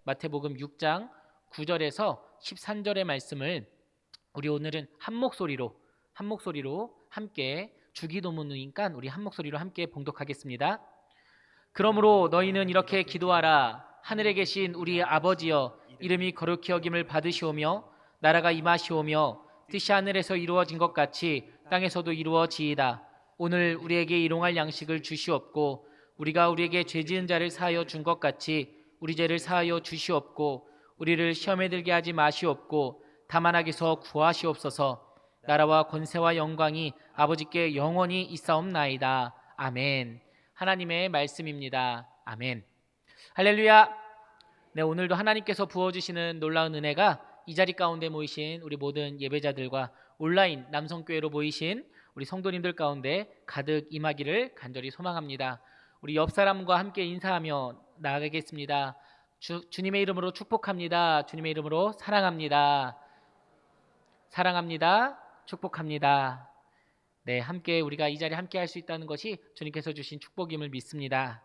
마태복음 6장 9절에서 13절의 말씀을 우리 오늘은 한 목소리로 함께 주기도문이니까 우리 한 목소리로 함께 봉독하겠습니다. 그러므로 너희는 이렇게 기도하라. 하늘에 계신 우리 아버지여, 이름이 거룩히 여김을 받으시오며 나라가 임하시오며 뜻이 하늘에서 이루어진 것 같이 땅에서도 이루어지이다. 오늘 우리에게 일용할 양식을 주시옵고 우리가 우리에게 죄 지은 자를 사하여 준 것 같이 우리 죄를 사하여 주시옵고 우리를 시험에 들게 하지 마시옵고 다만 악에서 구하시옵소서. 나라와 권세와 영광이 아버지께 영원히 있사옵나이다. 아멘. 하나님의 말씀입니다. 아멘. 할렐루야. 네, 오늘도 하나님께서 부어주시는 놀라운 은혜가 이 자리 가운데 모이신 우리 모든 예배자들과 온라인 남성교회로 모이신 우리 성도님들 가운데 가득 임하기를 간절히 소망합니다. 우리 옆 사람과 함께 인사하며 나아가겠습니다. 주님의 이름으로 축복합니다. 주님의 이름으로 사랑합니다. 사랑합니다. 축복합니다. 네, 함께 우리가 이 자리에 함께 할 수 있다는 것이 주님께서 주신 축복임을 믿습니다.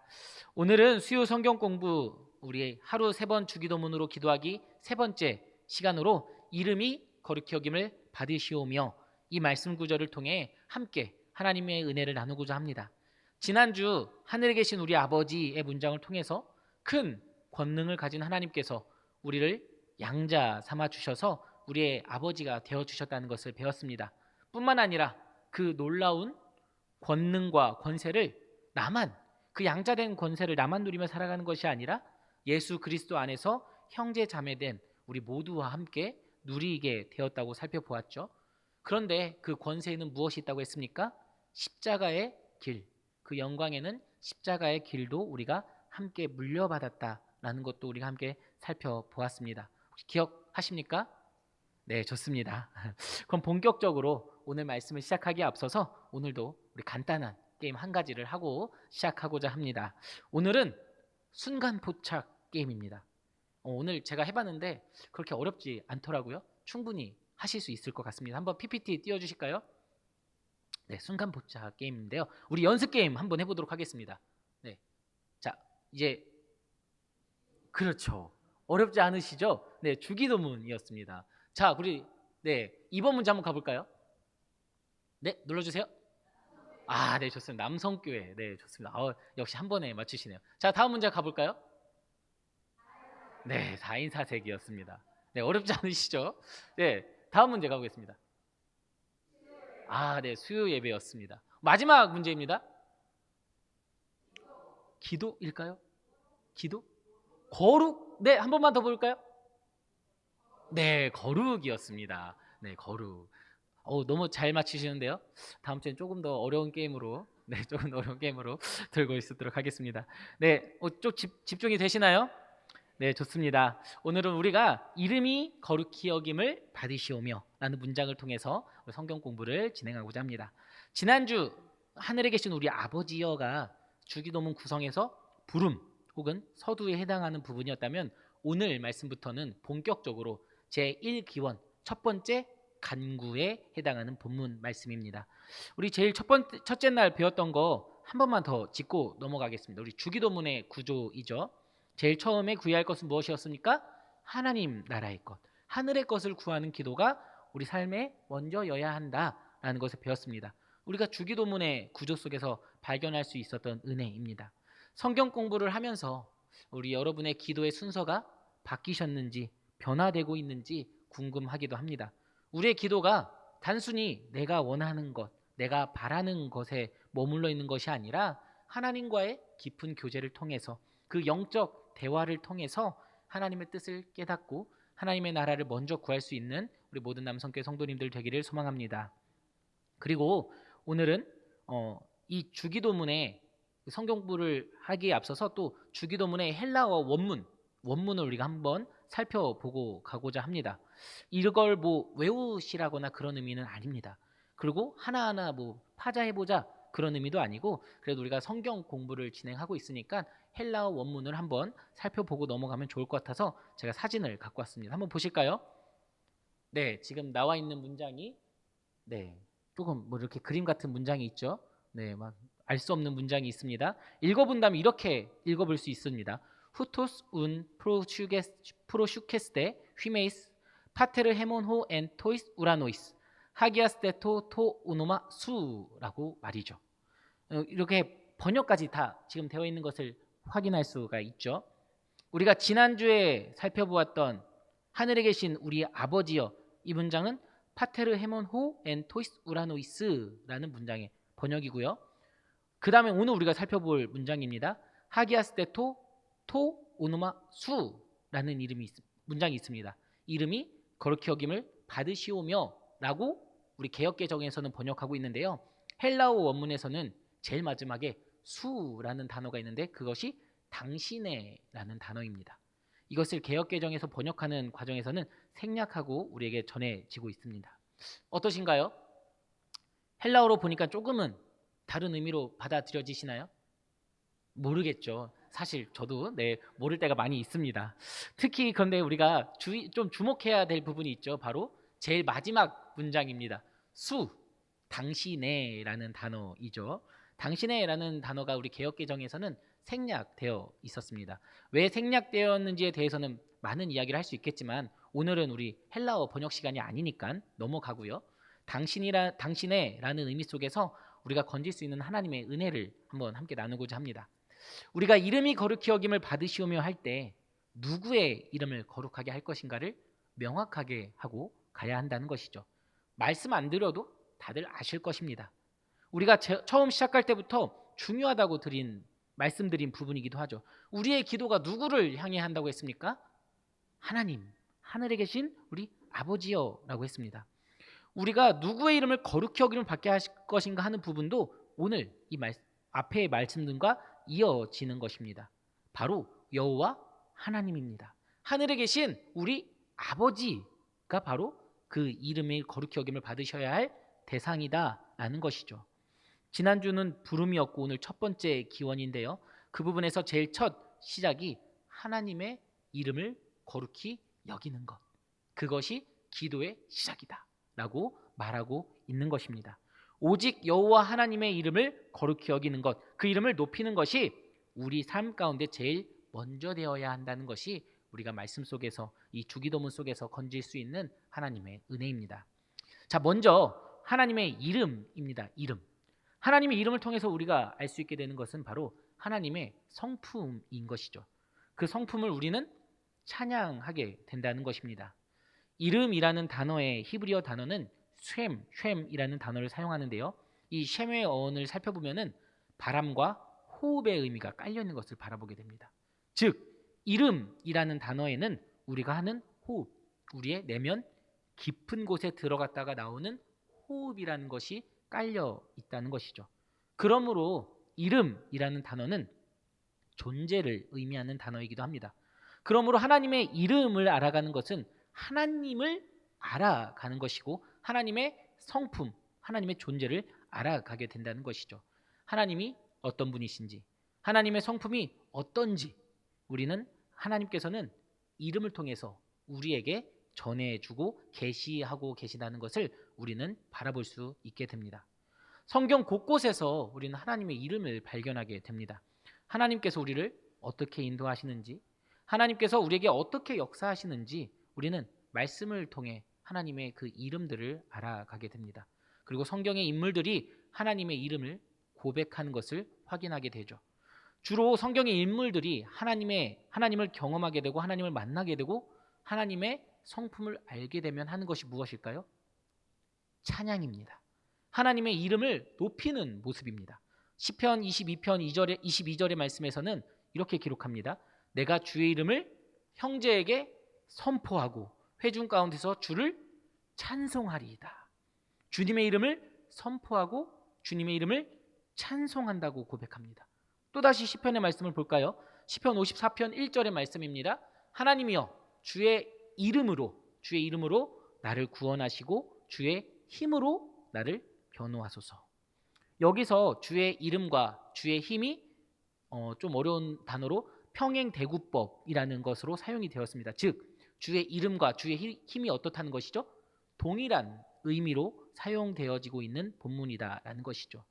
오늘은 수요 성경 공부 우리 하루 3번 주기도문으로 기도하기 3번째 시간으로 이름이 거룩히 여김을 받으시오며 이 말씀 구절을 통해 함께 하나님의 은혜를 나누고자 합니다. 지난주 하늘에 계신 우리 아버지의 문장을 통해서 큰 권능을 가진 하나님께서 우리를 양자 삼아 주셔서 우리의 아버지가 되어 주셨다는 것을 배웠습니다. 뿐만 아니라 그 놀라운 권능과 권세를 나만, 그 양자된 권세를 나만 누리며 살아가는 것이 아니라 예수 그리스도 안에서 형제 자매된 우리 모두와 함께 누리게 되었다고 살펴보았죠. 그런데 그 권세에는 무엇이 있다고 했습니까? 십자가의 길, 그 영광에는 십자가의 길도 우리가 함께 물려받았다라는 것도 우리가 함께 살펴보았습니다. 혹시 기억하십니까? 네, 좋습니다. 그럼 본격적으로 오늘 말씀을 시작하기에 앞서서 오늘도 우리 간단한 게임 한 가지를 하고 시작하고자 합니다. 오늘은 순간 포착 게임입니다. 오늘 제가 해봤는데 그렇게 어렵지 않더라고요. 충분히 하실 수 있을 것 같습니다. 한번 PPT 띄워주실까요? 네, 순간 포착 게임인데요. 우리 연습 게임 한번 해보도록 하겠습니다. 네, 자 이제 그렇죠. 어렵지 않으시죠? 네, 주기도문이었습니다. 자, 우리 네 2번 문제 한번 가볼까요? 네, 눌러주세요. 아, 네, 좋습니다. 남성교회. 네, 좋습니다. 역시 한 번에 맞추시네요. 자, 다음 문제 가볼까요? 네, 4인 사색이었습니다. 네, 어렵지 않으시죠? 네, 다음 문제 가보겠습니다. 아, 네, 수요 예배였습니다. 마지막 문제입니다. 기도일까요? 기도? 거룩? 네, 한 번만 더 볼까요? 네, 거룩이었습니다. 네, 거룩. 너무 잘 맞히시는데요. 다음 주엔 조금 더 어려운 게임으로 조금 더 어려운 게임으로 들고 있도록 하겠습니다. 네, 좀 집중이 되시나요? 네, 좋습니다. 오늘은 우리가 이름이 거룩히 여김을 받으시오며 라는 문장을 통해서 성경 공부를 진행하고자 합니다. 지난주 하늘에 계신 우리 아버지여가 주기도문 구성에서 부름 혹은 서두에 해당하는 부분이었다면 오늘 말씀부터는 본격적으로 제1기원 첫 번째 간구에 해당하는 본문 말씀입니다. 우리 제일 첫째 날 배웠던 거 한 번만 더 짚고 넘어가겠습니다. 우리 주기도문의 구조이죠. 제일 처음에 구해야 할 것은 무엇이었습니까? 하나님 나라의 것, 하늘의 것을 구하는 기도가 우리 삶에 먼저여야 한다라는 것을 배웠습니다. 우리가 주기도문의 구조 속에서 발견할 수 있었던 은혜입니다. 성경 공부를 하면서 우리 여러분의 기도의 순서가 바뀌셨는지 변화되고 있는지 궁금하기도 합니다. 우리의 기도가 단순히 내가 원하는 것, 내가 바라는 것에 머물러 있는 것이 아니라 하나님과의 깊은 교제를 통해서 그 영적 대화를 통해서 하나님의 뜻을 깨닫고 하나님의 나라를 먼저 구할 수 있는 우리 모든 남성교회 성도님들 되기를 소망합니다. 그리고 오늘은 이 주기도문의 성경 공부를 하기에 앞서서 또 주기도문의 헬라어 원문을 우리가 한번 살펴보고 가고자 합니다. 이걸 뭐 외우시라거나 그런 의미는 아닙니다. 그리고 하나하나 뭐 파자해보자 그런 의미도 아니고 그래도 우리가 성경 공부를 진행하고 있으니까 헬라어 원문을 한번 살펴보고 넘어가면 좋을 것 같아서 제가 사진을 갖고 왔습니다. 한번 보실까요? 네, 지금 나와 있는 문장이 네, 조금 뭐 이렇게 그림 같은 문장이 있죠. 네, 막 알 수 없는 문장이 있습니다. 읽어본다면 이렇게 읽어볼 수 있습니다. 후토스 운 프로슈케스테 휘메이스 파테르 헤몬호 엔 토이스 우라노이스 하기아스테토 토 우노마 수라고 말이죠. 이렇게 번역까지 다 지금 되어 있는 것을 확인할 수가 있죠. 우리가 지난주에 살펴보았던 하늘에 계신 우리 아버지여, 이 문장은 파테르 헤몬호 엔 토이스 우라노이스라는 문장의 번역이고요. 그 다음에 오늘 우리가 살펴볼 문장입니다. 하기아스테토 토 오노마 수라는 문장이 있습니다. 이름이 거룩히 여김을 받으시오며 라고 우리 개역개정에서는 번역하고 있는데요. 헬라어 원문에서는 제일 마지막에 수라는 단어가 있는데 그것이 당신의라는 단어입니다. 이것을 개역개정에서 번역하는 과정에서는 생략하고 우리에게 전해지고 있습니다. 어떠신가요? 헬라어로 보니까 조금은 다른 의미로 받아들여지시나요? 모르겠죠. 사실 저도 모를 때가 많이 있습니다. 특히 그런데 우리가 좀 주목해야 될 부분이 있죠. 바로 제일 마지막 문장입니다. 수, 당신의라는 단어이죠. 당신의라는 단어가 우리 개역개정에서는 생략되어 있었습니다. 왜 생략되었는지에 대해서는 많은 이야기를 할 수 있겠지만 오늘은 우리 헬라어 번역 시간이 아니니까 넘어가고요. 당신의라는 의미 속에서 우리가 건질 수 있는 하나님의 은혜를 한번 함께 나누고자 합니다. 우리가 이름이 거룩히 여김을 받으시오며 할 때 누구의 이름을 거룩하게 할 것인가를 명확하게 하고 가야 한다는 것이죠. 말씀 안 드려도 다들 아실 것입니다. 우리가 처음 시작할 때부터 중요하다고 말씀드린 부분이기도 하죠. 우리의 기도가 누구를 향해 한다고 했습니까? 하나님, 하늘에 계신 우리 아버지여라고 했습니다. 우리가 누구의 이름을 거룩히 여김을 받게 하실 것인가 하는 부분도 오늘 이 앞의 말씀들과 이어지는 것입니다. 바로 여호와 하나님입니다. 하늘에 계신 우리 아버지가 바로 그 이름의 거룩히 여김을 받으셔야 할 대상이다라는 것이죠. 지난주는 부름이었고 오늘 첫 번째 기원인데요. 그 부분에서 제일 첫 시작이 하나님의 이름을 거룩히 여기는 것. 그것이 기도의 시작이다 라고 말하고 있는 것입니다. 오직 여호와 하나님의 이름을 거룩히 여기는 것, 그 이름을 높이는 것이 우리 삶 가운데 제일 먼저 되어야 한다는 것이 우리가 말씀 속에서 이 주기도문 속에서 건질 수 있는 하나님의 은혜입니다. 자, 먼저 하나님의 이름입니다. 이름. 하나님의 이름을 통해서 우리가 알 수 있게 되는 것은 바로 하나님의 성품인 것이죠. 그 성품을 우리는 찬양하게 된다는 것입니다. 이름이라는 단어의 히브리어 단어는 쉔이라는 단어를 사용하는데요. 이 쉔의 어원을 살펴보면은 바람과 호흡의 의미가 깔려 있는 것을 바라보게 됩니다. 즉, 이름이라는 단어에는 우리가 하는 호흡, 우리의 내면 깊은 곳에 들어갔다가 나오는 호흡이라는 것이 깔려 있다는 것이죠. 그러므로 이름이라는 단어는 존재를 의미하는 단어이기도 합니다. 그러므로 하나님의 이름을 알아가는 것은 하나님을 알아가는 것이고 하나님의 성품, 하나님의 존재를 알아가게 된다는 것이죠. 하나님이 어떤 분이신지, 하나님의 성품이 어떤지 우리는 하나님께서는 이름을 통해서 우리에게 전해주고 계시하고 계시다는 것을 우리는 바라볼 수 있게 됩니다. 성경 곳곳에서 우리는 하나님의 이름을 발견하게 됩니다. 하나님께서 우리를 어떻게 인도하시는지, 하나님께서 우리에게 어떻게 역사하시는지 우리는 말씀을 통해 하나님의 그 이름들을 알아가게 됩니다. 그리고 성경의 인물들이 하나님의 이름을 고백하는 것을 확인하게 되죠. 주로 성경의 인물들이 하나님을 경험하게 되고 하나님을 만나게 되고 하나님의 성품을 알게 되면 하는 것이 무엇일까요? 찬양입니다. 하나님의 이름을 높이는 모습입니다. 시편 22편 22절의 말씀에서는 이렇게 기록합니다. 내가 주의 이름을 형제에게 선포하고 회중 가운데서 주를 찬송하리이다. 주님의 이름을 선포하고 주님의 이름을 찬송한다고 고백합니다. 또다시 시편의 말씀을 볼까요? 시편 54편 1절의 말씀입니다. 하나님이여 주의 이름으로 나를 구원하시고 주의 힘으로 나를 변호하소서. 여기서 주의 이름과 주의 힘이 좀 어려운 단어로 평행대구법이라는 것으로 사용이 되었습니다. 즉 주의 이름과 주의 힘이 어떻다는 것이죠? 동일한 의미로 사용되어지고 있는 본문이다라는 것이죠.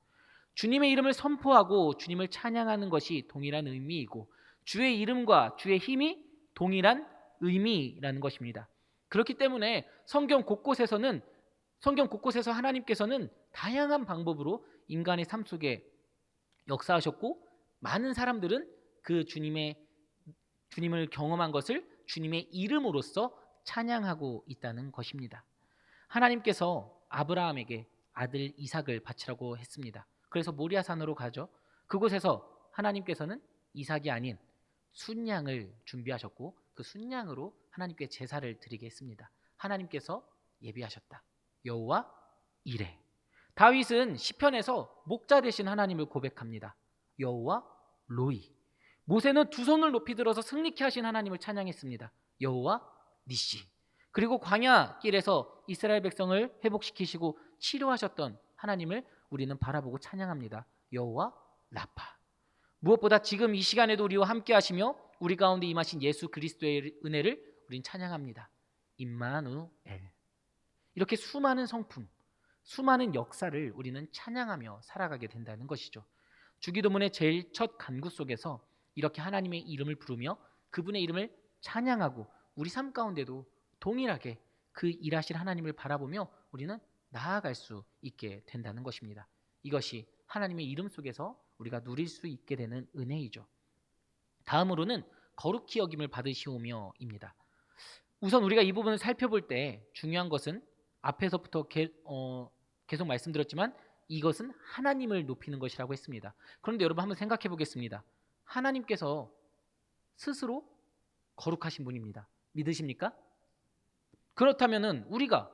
주님의 이름을 선포하고 주님을 찬양하는 것이 동일한 의미이고 주의 이름과 주의 힘이 동일한 의미라는 것입니다. 그렇기 때문에 성경 곳곳에서 하나님께서는 다양한 방법으로 인간의 삶 속에 역사하셨고, 많은 사람들은 그 주님을 경험한 것을 주님의 이름으로써 찬양하고 있다는 것입니다. 하나님께서 아브라함에게 아들 이삭을 바치라고 했습니다. 그래서 모리아산으로 가죠. 그곳에서 하나님께서는 이삭이 아닌 순양을 준비하셨고, 그 순양으로 하나님께 제사를 드리게 했습니다. 하나님께서 예비하셨다. 여호와 이레. 다윗은 시편에서 목자 되신 하나님을 고백합니다. 여호와 로이. 모세는 두 손을 높이 들어서 승리케 하신 하나님을 찬양했습니다. 여호와 니시. 그리고 광야 길에서 이스라엘 백성을 회복시키시고 치료하셨던 하나님을 우리는 바라보고 찬양합니다. 여호와 라파. 무엇보다 지금 이 시간에도 우리와 함께 하시며 우리 가운데 임하신 예수 그리스도의 은혜를 우린 찬양합니다. 임마누엘. 이렇게 수많은 성품, 수많은 역사를 우리는 찬양하며 살아가게 된다는 것이죠. 주기도문의 제일 첫 간구 속에서 이렇게 하나님의 이름을 부르며 그분의 이름을 찬양하고 우리 삶 가운데도 동일하게 그 일하실 하나님을 바라보며 우리는 나아갈 수 있게 된다는 것입니다. 이것이 하나님의 이름 속에서 우리가 누릴 수 있게 되는 은혜이죠. 다음으로는 거룩히 여김을 받으시오며입니다. 우선 우리가 이 부분을 살펴볼 때 중요한 것은 앞에서부터 계속 말씀드렸지만 이것은 하나님을 높이는 것이라고 했습니다. 그런데 여러분 한번 생각해 보겠습니다. 하나님께서 스스로 거룩하신 분입니다. 믿으십니까? 그렇다면 우리가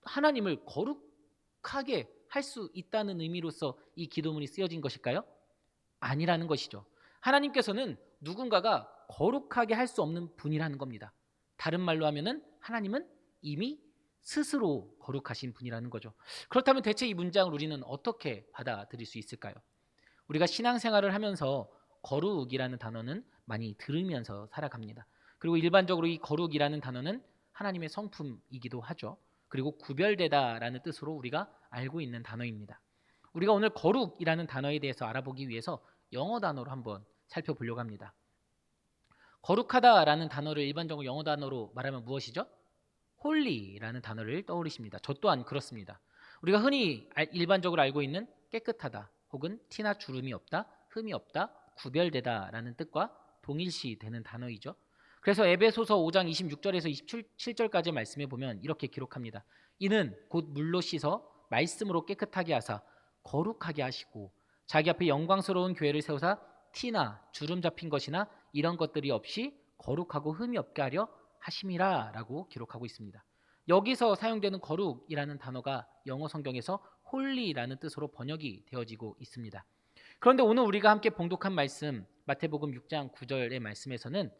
하나님을 거룩하게 할 수 있다는 의미로서 이 기도문이 쓰여진 것일까요? 아니라는 것이죠. 하나님께서는 누군가가 거룩하게 할 수 없는 분이라는 겁니다. 다른 말로 하면은 하나님은 이미 스스로 거룩하신 분이라는 거죠. 그렇다면 대체 이 문장을 우리는 어떻게 받아들일 수 있을까요? 우리가 신앙생활을 하면서 거룩이라는 단어는 많이 들으면서 살아갑니다. 그리고 일반적으로 이 거룩이라는 단어는 하나님의 성품이기도 하죠. 그리고 구별되다라는 뜻으로 우리가 알고 있는 단어입니다. 우리가 오늘 거룩이라는 단어에 대해서 알아보기 위해서 영어 단어로 한번 살펴보려고 합니다. 거룩하다라는 단어를 일반적으로 영어 단어로 말하면 무엇이죠? 홀리라는 단어를 떠올리십니다. 저 또한 그렇습니다. 우리가 흔히 일반적으로 알고 있는 깨끗하다 혹은 티나 주름이 없다, 흠이 없다, 구별되다라는 뜻과 동일시 되는 단어이죠. 그래서 에베소서 5장 26절에서 27절까지 말씀해 보면 이렇게 기록합니다. 이는 곧 물로 씻어 말씀으로 깨끗하게 하사 거룩하게 하시고 자기 앞에 영광스러운 교회를 세우사 티나 주름 잡힌 것이나 이런 것들이 없이 거룩하고 흠이 없게 하려 하심이라 라고 기록하고 있습니다. 여기서 사용되는 거룩이라는 단어가 영어 성경에서 홀리라는 뜻으로 번역이 되어지고 있습니다. 그런데 오늘 우리가 함께 봉독한 말씀 마태복음 6장 9절의 말씀에서는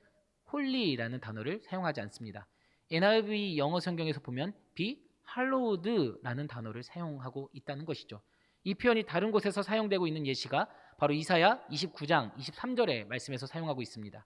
홀리라는 단어를 사용하지 않습니다. NIV 영어 성경에서 보면 be hallowed라는 단어를 사용하고 있다는 것이죠. 이 표현이 다른 곳에서 사용되고 있는 예시가 바로 이사야 29장 23절의 말씀에서 사용하고 있습니다.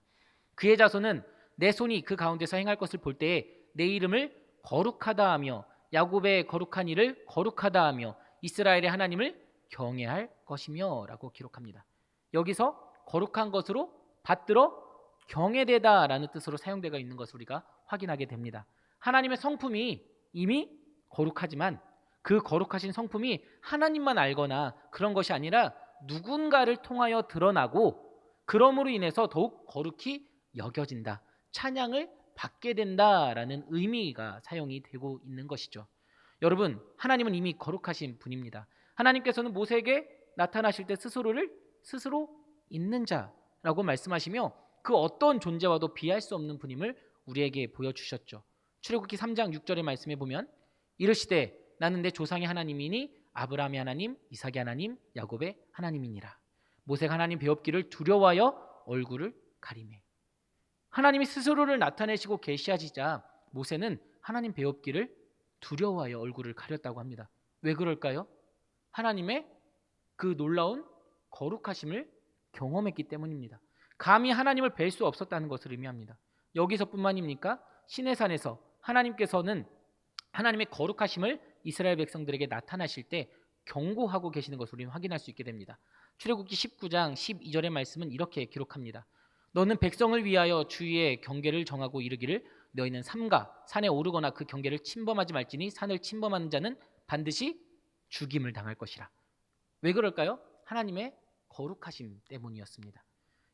그의 자손은 내 손이 그 가운데서 행할 것을 볼 때에 내 이름을 거룩하다 하며 야곱의 거룩한 일을 거룩하다 하며 이스라엘의 하나님을 경외할 것이며 라고 기록합니다. 여기서 거룩한 것으로 받들어 경외되다라는 뜻으로 사용되어 있는 것을 우리가 확인하게 됩니다. 하나님의 성품이 이미 거룩하지만 그 거룩하신 성품이 하나님만 알거나 그런 것이 아니라 누군가를 통하여 드러나고 그러므로 인해서 더욱 거룩히 여겨진다. 찬양을 받게 된다라는 의미가 사용이 되고 있는 것이죠. 여러분, 하나님은 이미 거룩하신 분입니다. 하나님께서는 모세에게 나타나실 때 스스로 있는 자라고 말씀하시며 그 어떤 존재와도 비할 수 없는 분임을 우리에게 보여주셨죠. 출애굽기 3장 6절의 말씀에 보면 이르시되 나는 내 조상의 하나님이니 아브라함의 하나님, 이삭의 하나님, 야곱의 하나님이니라. 모세가 하나님 배웁기를 두려워하여 얼굴을 가리매. 하나님이 스스로를 나타내시고 계시하시자 모세는 하나님 배웁기를 두려워하여 얼굴을 가렸다고 합니다. 왜 그럴까요? 하나님의 그 놀라운 거룩하심을 경험했기 때문입니다. 감히 하나님을 뵐 수 없었다는 것을 의미합니다. 여기서뿐만입니까? 시내산에서 하나님께서는 하나님의 거룩하심을 이스라엘 백성들에게 나타나실 때 경고하고 계시는 것을 우리는 확인할 수 있게 됩니다. 출애굽기 19장 12절의 말씀은 이렇게 기록합니다. 너는 백성을 위하여 주의 경계를 정하고 이르기를 너희는 삼가 산에 오르거나 그 경계를 침범하지 말지니 산을 침범하는 자는 반드시 죽임을 당할 것이라. 왜 그럴까요? 하나님의 거룩하심 때문이었습니다.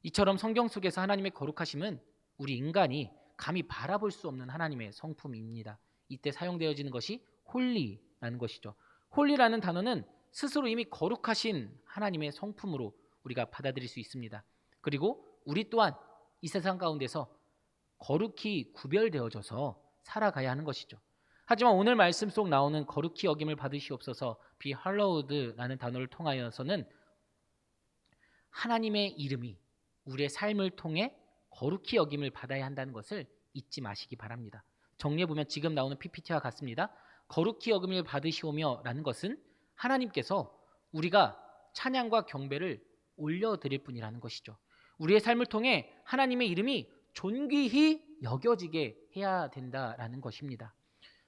이처럼 성경 속에서 하나님의 거룩하심은 우리 인간이 감히 바라볼 수 없는 하나님의 성품입니다. 이때 사용되어지는 것이 홀리라는 것이죠. 홀리라는 단어는 스스로 이미 거룩하신 하나님의 성품으로 우리가 받아들일 수 있습니다. 그리고 우리 또한 이 세상 가운데서 거룩히 구별되어져서 살아가야 하는 것이죠. 하지만 오늘 말씀 속 나오는 거룩히 여김을 받으시옵소서 be hallowed라는 단어를 통하여서는 하나님의 이름이 우리의 삶을 통해 거룩히 여김을 받아야 한다는 것을 잊지 마시기 바랍니다. 정리해보면 지금 나오는 PPT와 같습니다. 거룩히 여김을 받으시오며 라는 것은 하나님께서 우리가 찬양과 경배를 올려드릴 뿐이라는 것이죠. 우리의 삶을 통해 하나님의 이름이 존귀히 여겨지게 해야 된다라는 것입니다.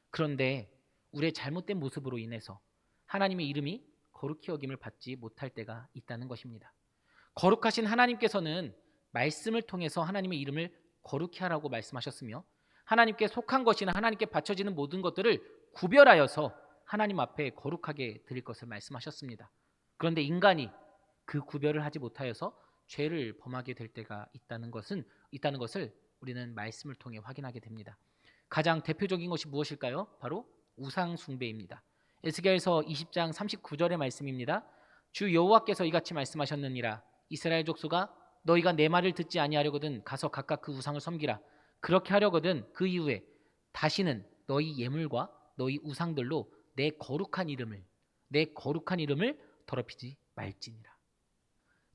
그런데 우리의 잘못된 모습으로 인해서 하나님의 이름이 거룩히 여김을 받지 못할 때가 있다는 것입니다. 거룩하신 하나님께서는 말씀을 통해서 하나님의 이름을 거룩히 하라고 말씀하셨으며 하나님께 속한 것이나 하나님께 바쳐지는 모든 것들을 구별하여서 하나님 앞에 거룩하게 드릴 것을 말씀하셨습니다. 그런데 인간이 그 구별을 하지 못하여서 죄를 범하게 될 때가 있다는 것을 우리는 말씀을 통해 확인하게 됩니다. 가장 대표적인 것이 무엇일까요? 바로 우상 숭배입니다. 에스겔서 20장 39절의 말씀입니다. 주 여호와께서 이같이 말씀하셨느니라. 이스라엘 족속아 너희가 내 말을 듣지 아니하려거든 가서 각각 그 우상을 섬기라. 그렇게 하려거든 그 이후에 다시는 너희 예물과 너희 우상들로 내 거룩한 이름을 더럽히지 말지니라.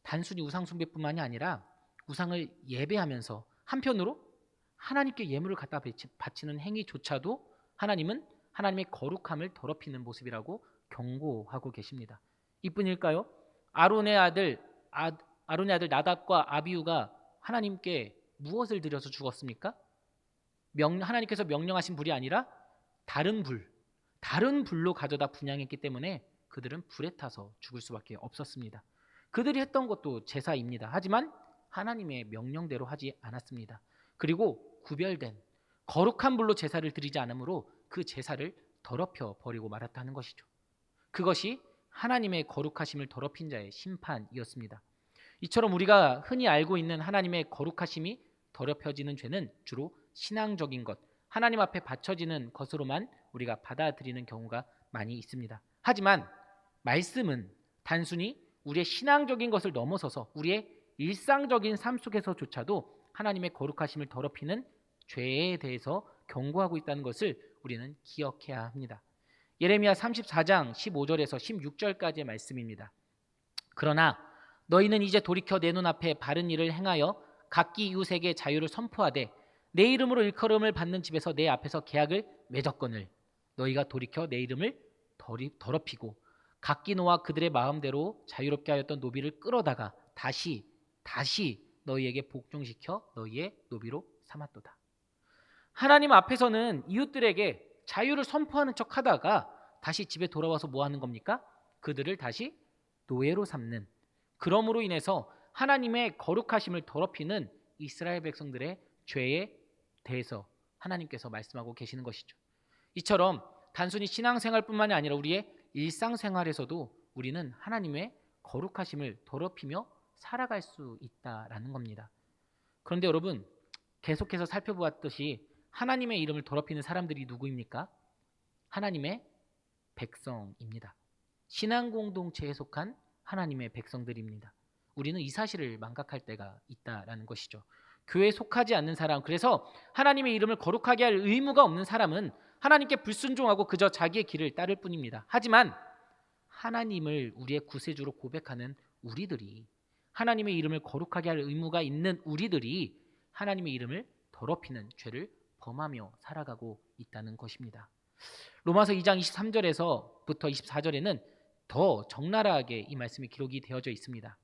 단순히 우상 숭배뿐만이 아니라 우상을 예배하면서 한편으로 하나님께 예물을 갖다 바치는 행위조차도 하나님은 하나님의 거룩함을 더럽히는 모습이라고 경고하고 계십니다. 이뿐일까요? 아론의 아들 나답과 아비후가 하나님께 무엇을 드려서 죽었습니까? 하나님께서 명령하신 불이 아니라 다른 불로 가져다 분향했기 때문에 그들은 불에 타서 죽을 수밖에 없었습니다. 그들이 했던 것도 제사입니다. 하지만 하나님의 명령대로 하지 않았습니다. 그리고 구별된 거룩한 불로 제사를 드리지 않으므로 그 제사를 더럽혀 버리고 말았다는 것이죠. 그것이 하나님의 거룩하심을 더럽힌 자의 심판이었습니다. 이처럼 우리가 흔히 알고 있는 하나님의 거룩하심이 더럽혀지는 죄는 주로 신앙적인 것, 하나님 앞에 바쳐지는 것으로만 우리가 받아들이는 경우가 많이 있습니다. 하지만 말씀은 단순히 우리의 신앙적인 것을 넘어서서 우리의 일상적인 삶 속에서조차도 하나님의 거룩하심을 더럽히는 죄에 대해서 경고하고 있다는 것을 우리는 기억해야 합니다. 예레미야 34장 15절에서 16절까지의 말씀입니다. 그러나 너희는 이제 돌이켜 내 눈앞에 바른 일을 행하여 각기 이웃에게 자유를 선포하되 내 이름으로 일컬음을 받는 집에서 내 앞에서 계약을 맺었거늘 너희가 돌이켜 내 이름을 더럽히고 각기 노아 그들의 마음대로 자유롭게 하였던 노비를 끌어다가 다시 너희에게 복종시켜 너희의 노비로 삼았도다. 하나님 앞에서는 이웃들에게 자유를 선포하는 척 하다가 다시 집에 돌아와서 뭐 하는 겁니까? 그들을 다시 노예로 삼는, 그러므로 인해서 하나님의 거룩하심을 더럽히는 이스라엘 백성들의 죄에 대해서 하나님께서 말씀하고 계시는 것이죠. 이처럼 단순히 신앙생활뿐만이 아니라 우리의 일상생활에서도 우리는 하나님의 거룩하심을 더럽히며 살아갈 수 있다라는 겁니다. 그런데 여러분, 계속해서 살펴보았듯이 하나님의 이름을 더럽히는 사람들이 누구입니까? 하나님의 백성입니다. 신앙 공동체에 속한 하나님의 백성들입니다. 우리는 이 사실을 망각할 때가 있다라는 것이죠. 교회에 속하지 않는 사람, 그래서 하나님의 이름을 거룩하게 할 의무가 없는 사람은 하나님께 불순종하고 그저 자기의 길을 따를 뿐입니다. 하지만 하나님을 우리의 구세주로 고백하는 우리들이, 하나님의 이름을 거룩하게 할 의무가 있는 우리들이 하나님의 이름을 더럽히는 죄를 범하며 살아가고 있다는 것입니다. 로마서 2장 23절에서부터 24절에는 더 적나라하게 이 말씀이 기록이 되어져 있습니다.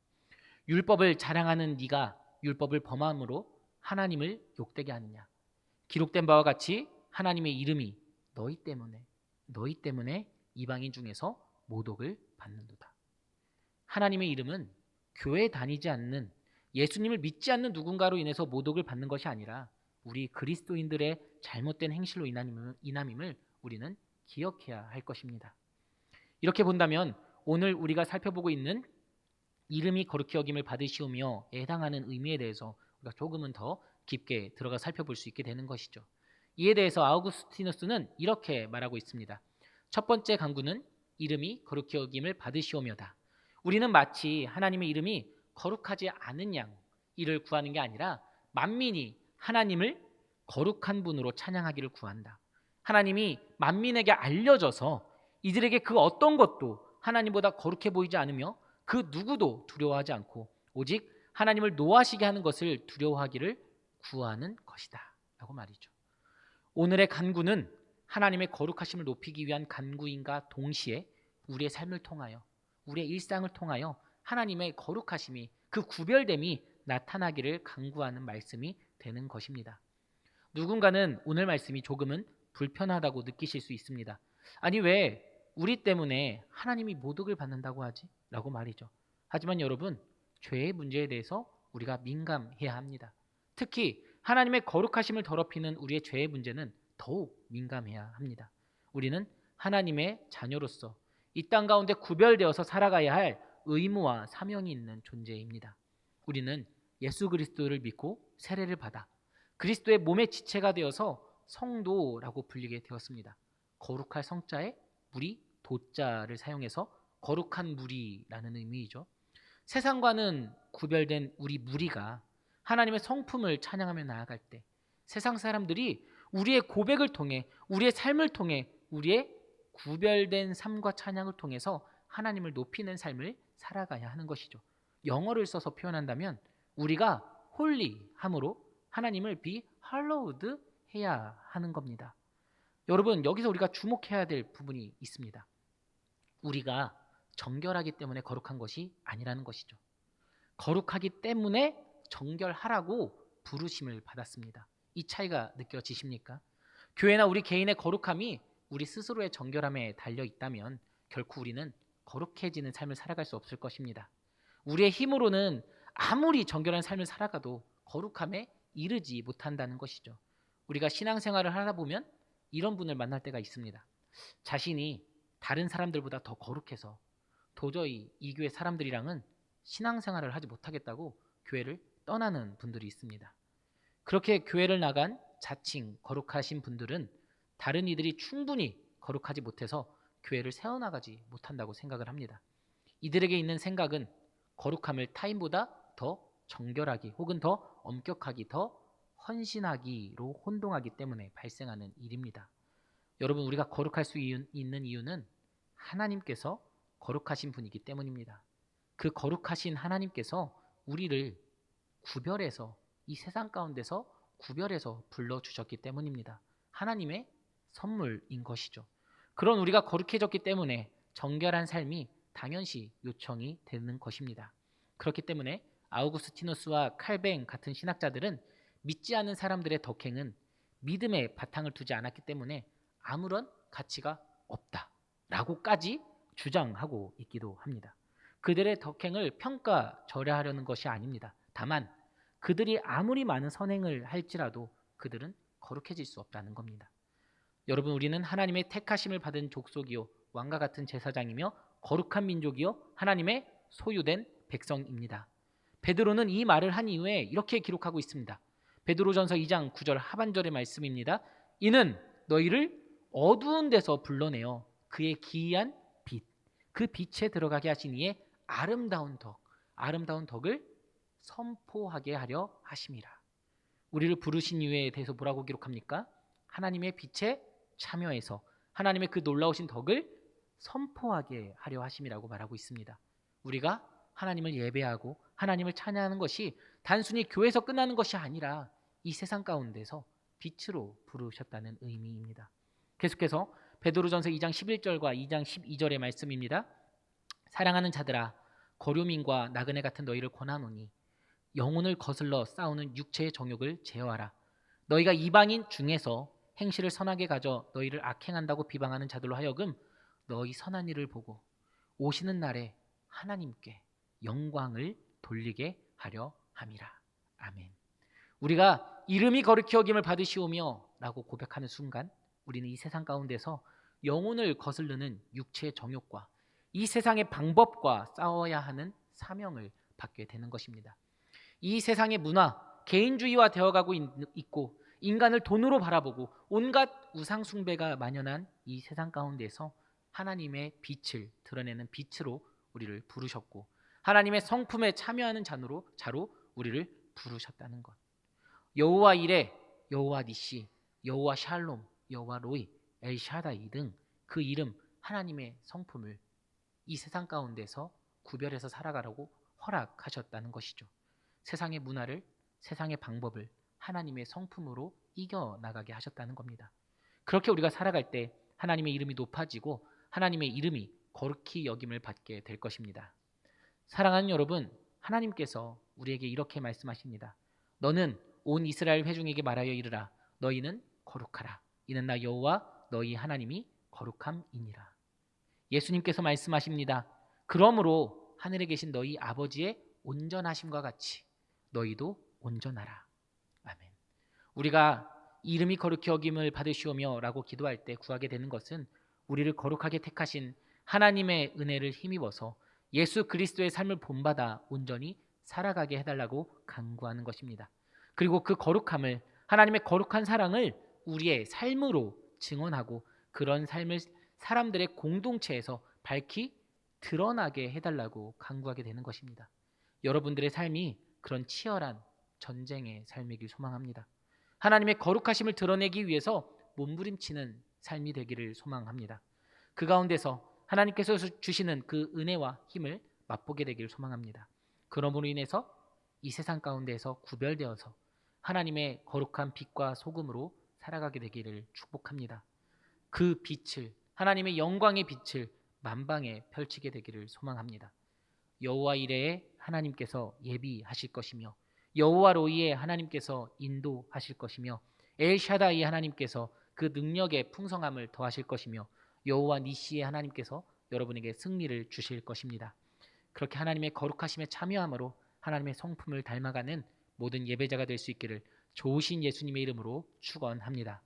율법을 자랑하는 네가 율법을 범함으로 하나님을 욕되게 하느냐. 기록된 바와 같이 하나님의 이름이 너희 때문에 이방인 중에서 모독을 받는도다. 하나님의 이름은 교회 다니지 않는 예수님을 믿지 않는 누군가로 인해서 모독을 받는 것이 아니라 우리 그리스도인들의 잘못된 행실로 인함임을 우리는 기억해야 할 것입니다. 이렇게 본다면 오늘 우리가 살펴보고 있는 이름이 거룩히 여김을 받으시오며 해당하는 의미에 대해서 우리가 조금은 더 깊게 들어가 살펴볼 수 있게 되는 것이죠. 이에 대해서 아우구스티누스는 이렇게 말하고 있습니다. 첫 번째 강구는 이름이 거룩히 여김을 받으시오며다. 우리는 마치 하나님의 이름이 거룩하지 않은 양 이를 구하는 게 아니라 만민이 하나님을 거룩한 분으로 찬양하기를 구한다. 하나님이 만민에게 알려져서 이들에게 그 어떤 것도 하나님보다 거룩해 보이지 않으며 그 누구도 두려워하지 않고 오직 하나님을 노하시게 하는 것을 두려워하기를 구하는 것이다 라고 말이죠. 오늘의 간구는 하나님의 거룩하심을 높이기 위한 간구인가 동시에 우리의 삶을 통하여 우리의 일상을 통하여 하나님의 거룩하심이 그 구별됨이 나타나기를 간구하는 말씀이 되는 것입니다. 누군가는 오늘 말씀이 조금은 불편하다고 느끼실 수 있습니다. 아니 왜 우리 때문에 하나님이 모독을 받는다고 하지? 라고 말이죠. 하지만 여러분, 죄의 문제에 대해서 우리가 민감해야 합니다. 특히 하나님의 거룩하심을 더럽히는 우리의 죄의 문제는 더욱 민감해야 합니다. 우리는 하나님의 자녀로서 이 땅 가운데 구별되어서 살아가야 할 의무와 사명이 있는 존재입니다. 우리는 예수 그리스도를 믿고 세례를 받아 그리스도의 몸의 지체가 되어서 성도라고 불리게 되었습니다. 거룩할 성자에 물이 도자를 사용해서 거룩한 무리라는 의미이죠. 세상과는 구별된 우리 무리가 하나님의 성품을 찬양하며 나아갈 때 세상 사람들이 우리의 고백을 통해 우리의 삶을 통해 우리의 구별된 삶과 찬양을 통해서 하나님을 높이는 삶을 살아가야 하는 것이죠. 영어를 써서 표현한다면 우리가 홀리함으로 하나님을 be hallowed 해야 하는 겁니다. 여러분, 여기서 우리가 주목해야 될 부분이 있습니다. 우리가 정결하기 때문에 거룩한 것이 아니라는 것이죠. 거룩하기 때문에 정결하라고 부르심을 받았습니다. 이 차이가 느껴지십니까? 교회나 우리 개인의 거룩함이 우리 스스로의 정결함에 달려 있다면 결코 우리는 거룩해지는 삶을 살아갈 수 없을 것입니다. 우리의 힘으로는 아무리 정결한 삶을 살아가도 거룩함에 이르지 못한다는 것이죠. 우리가 신앙생활을 하다 보면 이런 분을 만날 때가 있습니다. 자신이 다른 사람들보다 더 거룩해서 도저히 이 교회 사람들이랑은 신앙생활을 하지 못하겠다고 교회를 떠나는 분들이 있습니다. 그렇게 교회를 나간 자칭 거룩하신 분들은 다른 이들이 충분히 거룩하지 못해서 교회를 세워나가지 못한다고 생각을 합니다. 이들에게 있는 생각은 거룩함을 타인보다 더 정결하기 혹은 더 엄격하기, 더 헌신하기로 혼동하기 때문에 발생하는 일입니다. 여러분, 우리가 거룩할 수 있는 이유는 하나님께서 거룩하신 분이기 때문입니다. 그 거룩하신 하나님께서 우리를 구별해서 이 세상 가운데서 구별해서 불러주셨기 때문입니다. 하나님의 선물인 것이죠. 그런 우리가 거룩해졌기 때문에 정결한 삶이 당연시 요청이 되는 것입니다. 그렇기 때문에 아우구스티누스와 칼뱅 같은 신학자들은 믿지 않는 사람들의 덕행은 믿음의 바탕을 두지 않았기 때문에 아무런 가치가 없다라고까지 주장하고 있기도 합니다. 그들의 덕행을 평가절하하려는 것이 아닙니다. 다만 그들이 아무리 많은 선행을 할지라도 그들은 거룩해질 수 없다는 겁니다. 여러분, 우리는 하나님의 택하심을 받은 족속이요 왕과 같은 제사장이며 거룩한 민족이요 하나님의 소유된 백성입니다. 베드로는 이 말을 한 이후에 이렇게 기록하고 있습니다. 베드로전서 2장 9절 하반절의 말씀입니다. 이는 너희를 어두운 데서 불러내어 그의 기이한 빛, 그 빛에 들어가게 하신 이의 아름다운 덕을 선포하게 하려 하심이라. 우리를 부르신 이유에 대해서 뭐라고 기록합니까? 하나님의 빛에 참여해서 하나님의 그 놀라우신 덕을 선포하게 하려 하심이라고 말하고 있습니다. 우리가 하나님을 예배하고 하나님을 찬양하는 것이 단순히 교회에서 끝나는 것이 아니라 이 세상 가운데서 빛으로 부르셨다는 의미입니다. 계속해서 베드로전서 2장 11절과 2장 12절의 말씀입니다. 사랑하는 자들아, 거류민과 나그네 같은 너희를 권하노니 영혼을 거슬러 싸우는 육체의 정욕을 제어하라. 너희가 이방인 중에서 행실을 선하게 가져 너희를 악행한다고 비방하는 자들로 하여금 너희 선한 일을 보고 오시는 날에 하나님께 영광을 돌리게 하려 아멘. 우리가 이름이 거룩히 여김을 받으시오며 라고 고백하는 순간 우리는 이 세상 가운데서 영혼을 거스르는 육체의 정욕과 이 세상의 방법과 싸워야 하는 사명을 받게 되는 것입니다. 이 세상의 문화, 개인주의화 되어가고 있고 인간을 돈으로 바라보고 온갖 우상 숭배가 만연한 이 세상 가운데서 하나님의 빛을 드러내는 빛으로 우리를 부르셨고 하나님의 성품에 참여하는 자로 우리를 부르셨다는 것. 여호와 이레, 여호와 니시, 여호와 샬롬, 여호와 로이, 엘샤다이 등 그 이름 하나님의 성품을 이 세상 가운데서 구별해서 살아가라고 허락하셨다는 것이죠. 세상의 문화를, 세상의 방법을 하나님의 성품으로 이겨나가게 하셨다는 겁니다. 그렇게 우리가 살아갈 때 하나님의 이름이 높아지고 하나님의 이름이 거룩히 여김을 받게 될 것입니다. 사랑하는 여러분, 하나님께서 우리에게 이렇게 말씀하십니다. 너는 온 이스라엘 회중에게 말하여 이르라. 너희는 거룩하라. 이는 나 여호와 너희 하나님이 거룩함이니라. 예수님께서 말씀하십니다. 그러므로 하늘에 계신 너희 아버지의 온전하심과 같이 너희도 온전하라. 아멘. 우리가 이름이 거룩히 여김을 받으시오며 라고 기도할 때 구하게 되는 것은 우리를 거룩하게 택하신 하나님의 은혜를 힘입어서 예수 그리스도의 삶을 본받아 온전히 살아가게 해달라고 간구하는 것입니다. 그리고 그 거룩함을 하나님의 거룩한 사랑을 우리의 삶으로 증언하고 그런 삶을 사람들의 공동체에서 밝히 드러나게 해달라고 간구하게 되는 것입니다. 여러분들의 삶이 그런 치열한 전쟁의 삶이길 소망합니다. 하나님의 거룩하심을 드러내기 위해서 몸부림치는 삶이 되기를 소망합니다. 그 가운데서 하나님께서 주시는 그 은혜와 힘을 맛보게 되기를 소망합니다. 그러므로 인해서 이 세상 가운데서 구별되어서 하나님의 거룩한 빛과 소금으로 살아가게 되기를 축복합니다. 그 빛을 하나님의 영광의 빛을 만방에 펼치게 되기를 소망합니다. 여호와 이레에 하나님께서 예비하실 것이며 여호와 로이에 하나님께서 인도하실 것이며 엘샤다이에 하나님께서 그 능력의 풍성함을 더하실 것이며 여호와 니시에 하나님께서 여러분에게 승리를 주실 것입니다. 그렇게 하나님의 거룩하심에 참여함으로 하나님의 성품을 닮아가는 모든 예배자가 될 수 있기를 좋으신 예수님의 이름으로 축원합니다.